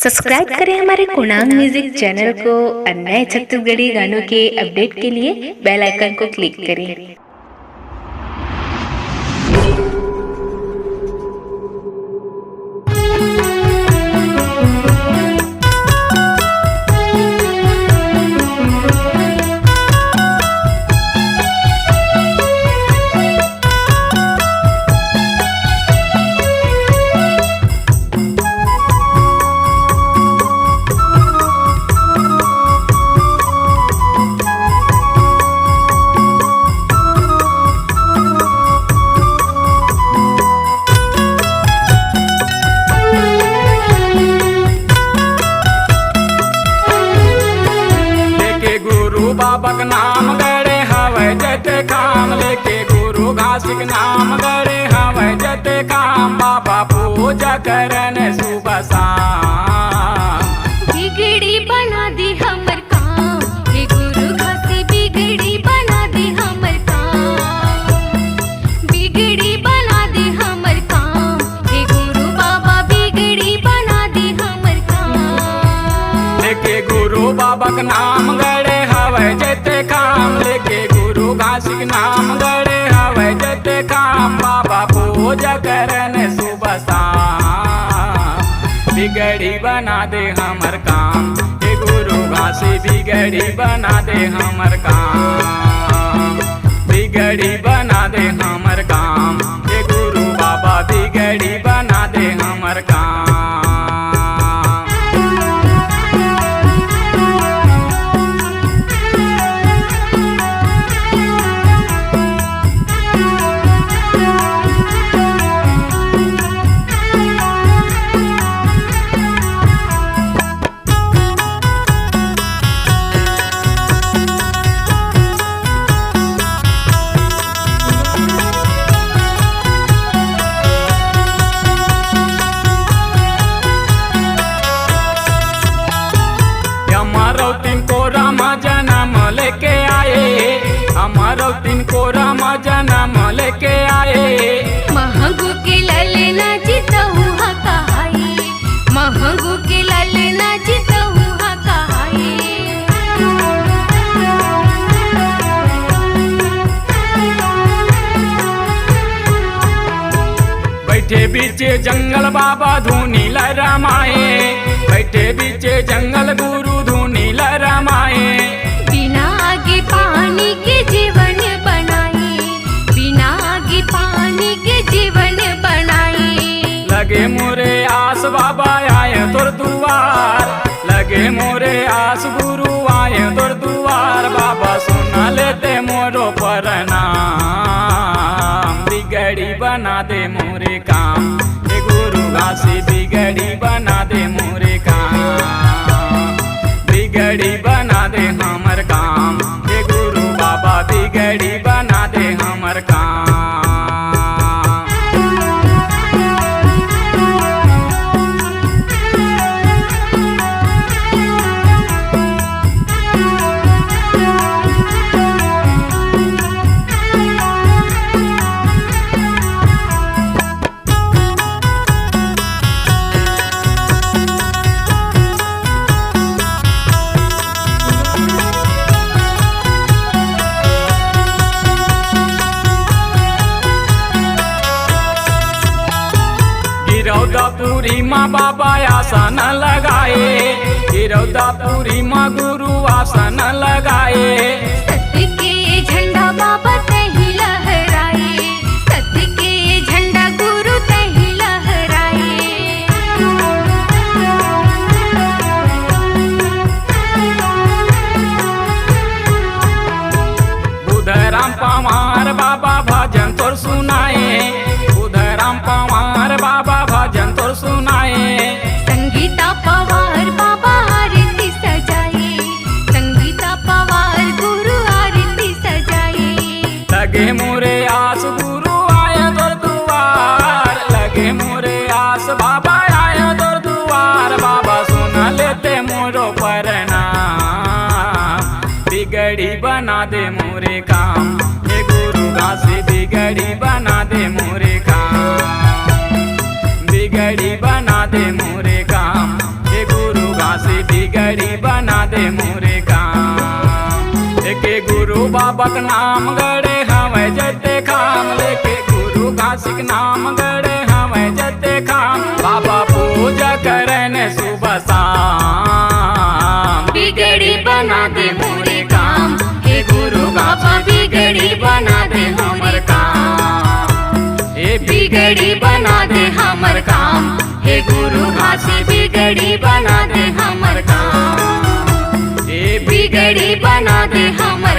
Subscribe करें हमारे कुणांग music channel को और नए छत्तीसगढ़ी गानों के अपडेट के लिए बेल आइकन को क्लिक करें। बाबा का नाम गड़े हवे जते काम लेके गुरु घासिक नाम गड़े हवे जते काम बाबा पूजा करने सुबह शाम। बिगड़ी बना दी हमर काम हे गुरु घासी बिगड़ी बना दी हमर काम। बिगड़ी बना दी हमर काम हे गुरु बाबा बिगड़ी बना दी हमर काम। लेके गुरु बाबा का नाम गड़े हवे जते काम लेके गुरु घासिक नाम गड़े हवे जते काम बाबा पूजा करने सुबह शाम। बिगड़ी बना दे हमर काम हे गुरु घासी बिगड़ी बना दे हमर काम। बिगड़ी बना दे हमर काम हे गुरु बाबा बिगड़ी बना दे हमर काम। तीन को रामा जन्म लेके आए महंगू के ललना जितहु हा कहाई। महंगू के ललना जितहु हा कहाई। बैठे बीचे जंगल बाबा धुनी लरमाए। बैठे बीचे जंगल गुरु धुनी लरमाए। बिना आगे पानी के जीवन बनाई। बिना आगे पानी के जीवन बनाई। लगे मोरे आस बाबा आए तोर दुआर। लगे मोरे आस गुरु आए तोर दुआर बाबा सुना लेते मोरो प्रणाम। बिगड़ी बना दे मोरे काम हे गुरु घासी बिगड़ी बना दे मोरे काम। बिगड़ी बना दे हमर काम हे गुरु बाबा बिगड़ी बना दे हमर काम। गिरौदापुरी माँ बाबा आसन लगाए। गिरौदापुरी माँ गुरु आसन लगाए। सत्य के झंडा बाबा तही लहराए। सत्य के झंडा गुरु तही लहराए। बुधराम पवार बाबा भजन तोर सुनाए। बुधराम पवार बाबा भजन तोर सुनाए। संगीता पवार बाबा आरती सजाए। संगीता पवार गुरु आरती सजाए। लगे मोरे आस गुरु आए तोर दुआर। लगे मोरे आस बाबा आए तोर दुआर बाबा सुना लेते मोरो प्रणाम। बिगड़ी बना दे मोरे काम हे गुरु घासी बिगड़ी बना दे मोरे काम। बिगड़ी बना दे मोरे काम हे दे मोरे काम। लेके गुरु बाबा का नाम गड़े हवे जते खाम, लेके गुरु घासी का नाम गड़े हवे जते खाम। बाबा पूजा करन सुबह शाम, बिगड़ी बना दे मोरे काम, हे गुरु बाबा बिगड़ी बना दे हमर काम। ए बिगड़ी बना दे हमर काम, हे गुरु घासी बिगड़ी बना दे हमर काम। ए बिगड़ी बना दे हमर